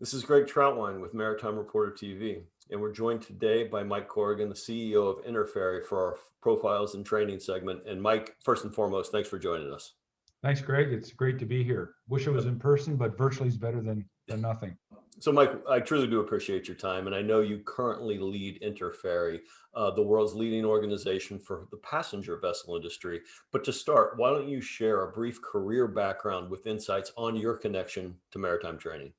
This is Greg Troutwine with Maritime Reporter TV, and we're joined today by Mike Corrigan, the CEO of Interferry, for our profiles and training segment. And Mike, first and foremost, thanks for joining us. Thanks, Greg. It's great to be here. Wish it was in person, but virtually is better than nothing. So, Mike, I truly do appreciate your time, and I know you currently lead Interferry, the world's leading organization for the passenger vessel industry. But to start, why don't you share a brief career background with insights on your connection to maritime training?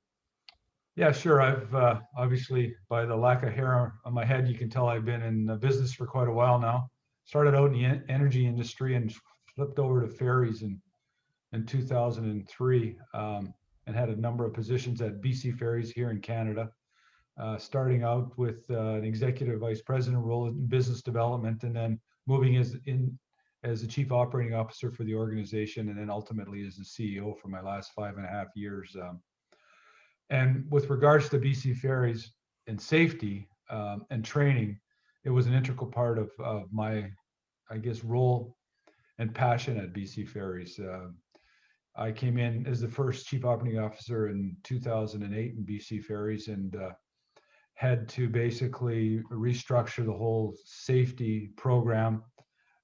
Yeah, sure. I've obviously, by the lack of hair on my head, you can tell I've been in business for quite a while now. Started out in the energy industry and flipped over to ferries in 2003, and had a number of positions at BC Ferries here in Canada. Starting out with an executive vice president role in business development, and then moving as the chief operating officer for the organization, and then ultimately as the CEO for my last 5.5 years. And with regards to BC Ferries and safety and training, it was an integral part of my, I guess, role and passion at BC Ferries. I came in as the first chief operating officer in 2008 in BC Ferries, and had to basically restructure the whole safety program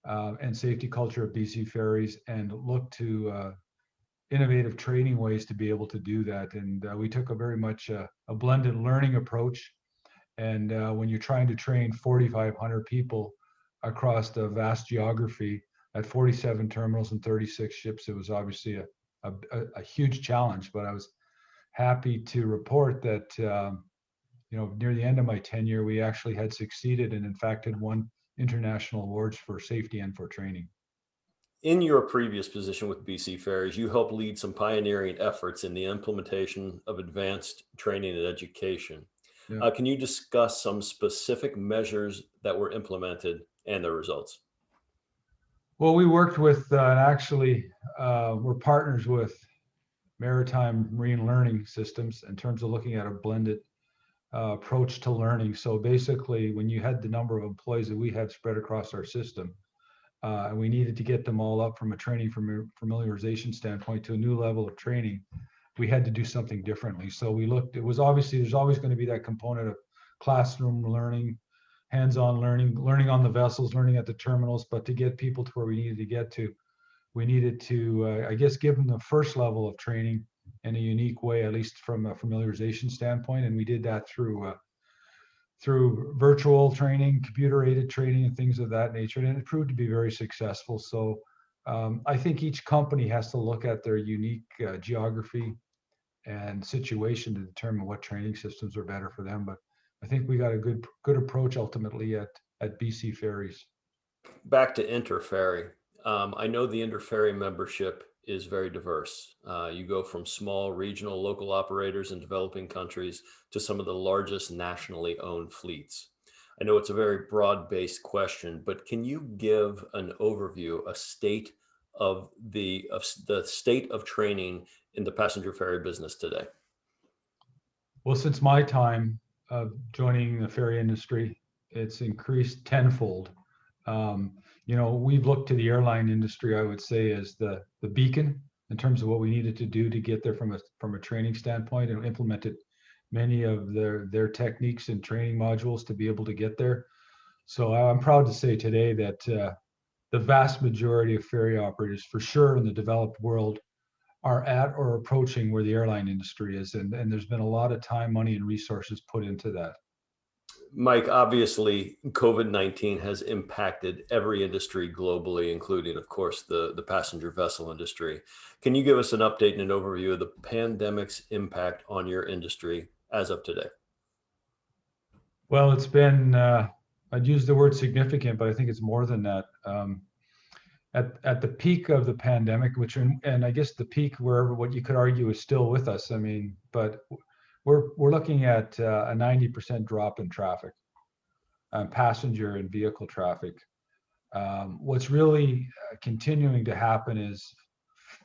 and safety culture of BC Ferries, and look to innovative training ways to be able to do that. And we took a very much a blended learning approach. And when you're trying to train 4,500 people across the vast geography at 47 terminals and 36 ships, it was obviously a huge challenge. But I was happy to report that near the end of my tenure, we actually had succeeded, and in fact had won international awards for safety and for training. In your previous position with BC Ferries, you helped lead some pioneering efforts in the implementation of advanced training and education. Yeah. Can you discuss some specific measures that were implemented and their results? Well, we worked with, and actually, we're partners with Maritime Marine Learning Systems in terms of looking at a blended approach to learning. So basically, when you had the number of employees that we had spread across our system, and we needed to get them all up from a training familiarization standpoint to a new level of training, we had to do something differently. So we looked, it was obviously, there's always going to be that component of classroom learning, hands-on learning, learning on the vessels, learning at the terminals. But to get people to where we needed to get to, we needed to, I guess, give them the first level of training in a unique way, at least from a familiarization standpoint. And we did that through virtual training, computer-aided training, and things of that nature. And it proved to be very successful. So I think each company has to look at their unique geography and situation to determine what training systems are better for them. But I think we got a good approach ultimately at BC Ferries. Back to Interferry. I know the Interferry membership is very diverse. You go from small regional local operators in developing countries to some of the largest nationally owned fleets. I know it's a very broad-based question, but can you give an overview, a state of the state of training in the passenger ferry business today? Well, since my time of joining the ferry industry, it's increased tenfold. We've looked to the airline industry, I would say, as the beacon in terms of what we needed to do to get there from a training standpoint, and implemented many of their techniques and training modules to be able to get there. So I'm proud to say today that the vast majority of ferry operators, for sure in the developed world, are at or approaching where the airline industry is. And there's been a lot of time, money, and resources put into that. Mike, obviously, COVID-19 has impacted every industry globally, including, of course, the passenger vessel industry. Can you give us an update and an overview of the pandemic's impact on your industry as of today? Well, it's been, I'd use the word significant, but I think it's more than that. At the peak of the pandemic, and I guess the peak wherever, what you could argue is still with us. I mean, but we're looking at a 90% drop in traffic, passenger and vehicle traffic. What's really continuing to happen is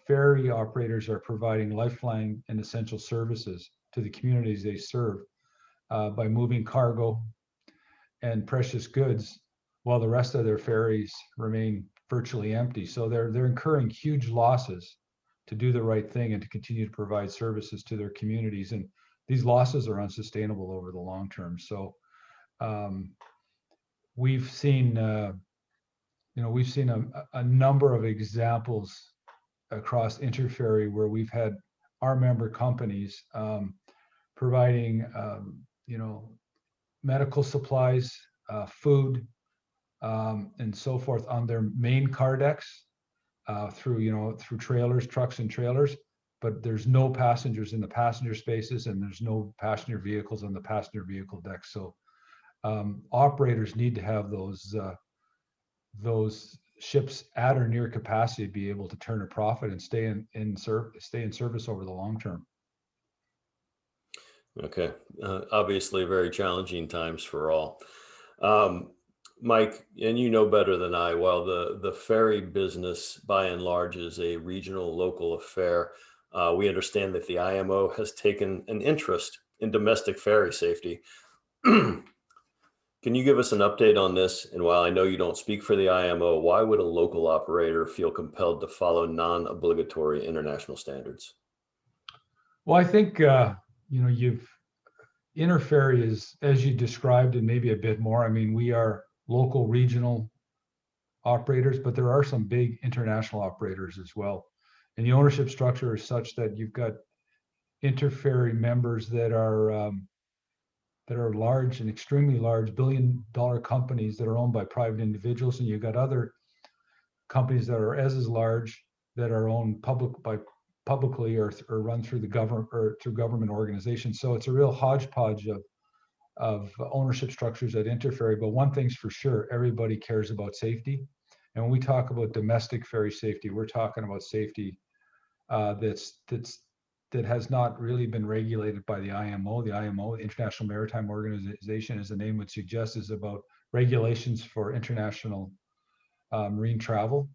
ferry operators are providing lifeline and essential services to the communities they serve by moving cargo and precious goods, while the rest of their ferries remain virtually empty. So they're incurring huge losses to do the right thing and to continue to provide services to their communities. And these losses are unsustainable over the long term. So um, we've seen, we've seen a number of examples across Interferry where we've had our member companies providing, medical supplies, food, and so forth on their main car decks through trailers, trucks, and trailers. But there's no passengers in the passenger spaces, and there's no passenger vehicles on the passenger vehicle decks. So operators need to have those ships at or near capacity to be able to turn a profit and stay in service over the long term. Okay. Obviously, very challenging times for all. Um, Mike, and you know better than I, while the ferry business by and large is a regional local affair, we understand that the IMO has taken an interest in domestic ferry safety. Can you give us an update on this? And while I know you don't speak for the IMO, why would a local operator feel compelled to follow non-obligatory international standards? Well, I think you've Interferry is, as you described, and maybe a bit more. I mean, we are local, regional operators, but there are some big international operators as well. And the ownership structure is such that you've got Interferry members that are large and extremely large billion-dollar companies that are owned by private individuals, and you've got other companies that are as large that are owned publicly or run through the government or through government organizations. So it's a real hodgepodge of ownership structures at Interferry. But one thing's for sure, everybody cares about safety. And when we talk about domestic ferry safety, we're talking about safety that has not really been regulated by the IMO. The IMO, the International Maritime Organization, as the name would suggest, is about regulations for international marine travel.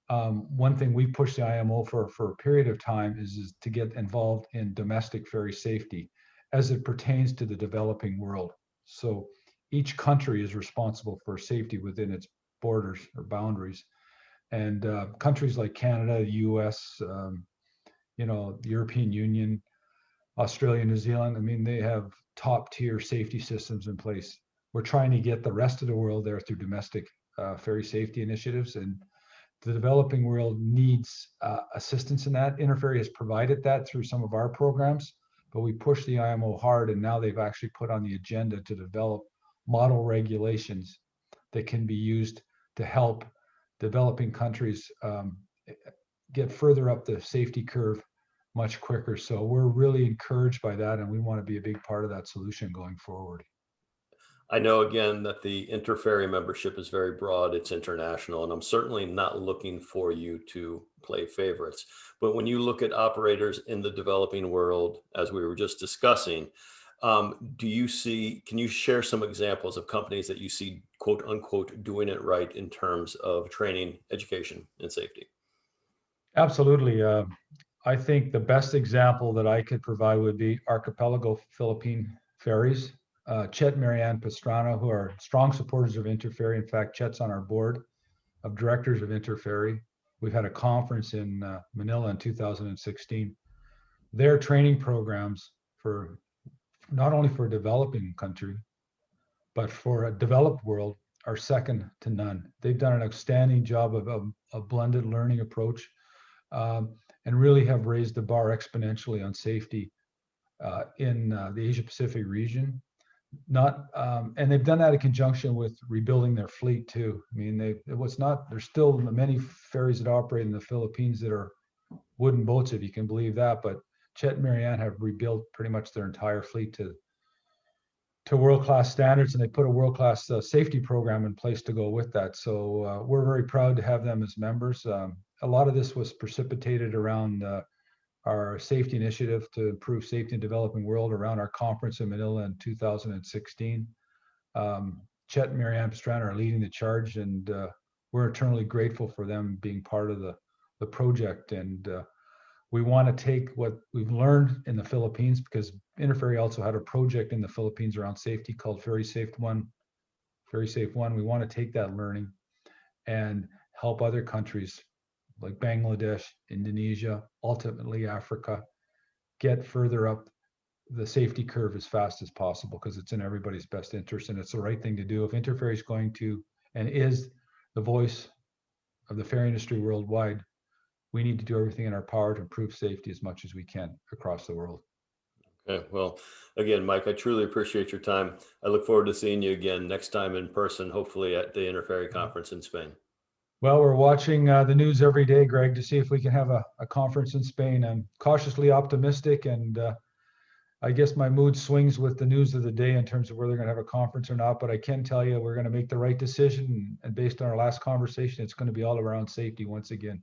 One thing we pushed the IMO for a period of time is to get involved in domestic ferry safety as it pertains to the developing world. So each country is responsible for safety within its borders or boundaries. And countries like Canada, the US, the European Union, Australia, New Zealand, I mean, they have top tier safety systems in place. We're trying to get the rest of the world there through domestic ferry safety initiatives. And the developing world needs assistance in that. Interferry has provided that through some of our programs, but we push the IMO hard, and now they've actually put on the agenda to develop model regulations that can be used to help developing countries get further up the safety curve much quicker. So we're really encouraged by that, and we want to be a big part of that solution going forward. I know again that the Interferry membership is very broad, it's international, and I'm certainly not looking for you to play favorites. But when you look at operators in the developing world, as we were just discussing, can you share some examples of companies that you see, quote unquote, doing it right in terms of training, education, and safety? Absolutely. I think the best example that I could provide would be Archipelago Philippine Ferries. Chet and Marianne Pastrana, who are strong supporters of Interferry. In fact, Chet's on our board of directors of Interferry. We've had a conference in Manila in 2016. Their training programs for not only for a developing country, but for a developed world are second to none. They've done an outstanding job of a blended learning approach and really have raised the bar exponentially on safety in the Asia Pacific region. And they've done that in conjunction with rebuilding their fleet too. I mean, there's still many ferries that operate in the Philippines that are wooden boats, if you can believe that. But Chet and Marianne have rebuilt pretty much their entire fleet to world-class standards, and they put a world-class safety program in place to go with that. So we're very proud to have them as members. A lot of this was precipitated around our safety initiative to improve safety in developing world around our conference in Manila in 2016. Chet and Marianne Pastrana are leading the charge, and we're eternally grateful for them being part of the project. And we want to take what we've learned in the Philippines, because Interferry also had a project in the Philippines around safety called Ferry Safe One. Ferry Safe One. We want to take that learning and help other countries like Bangladesh, Indonesia, ultimately Africa, get further up the safety curve as fast as possible, because it's in everybody's best interest and it's the right thing to do. If Interferry is going to and is the voice of the ferry industry worldwide, we need to do everything in our power to improve safety as much as we can across the world. Okay. Well, again, Mike, I truly appreciate your time. I look forward to seeing you again next time in person, hopefully at the Interferry conference in Spain. Well, we're watching the news every day, Greg, to see if we can have a conference in Spain. I'm cautiously optimistic, and I guess my mood swings with the news of the day in terms of whether they're going to have a conference or not. But I can tell you we're going to make the right decision. And based on our last conversation, it's going to be all around safety once again.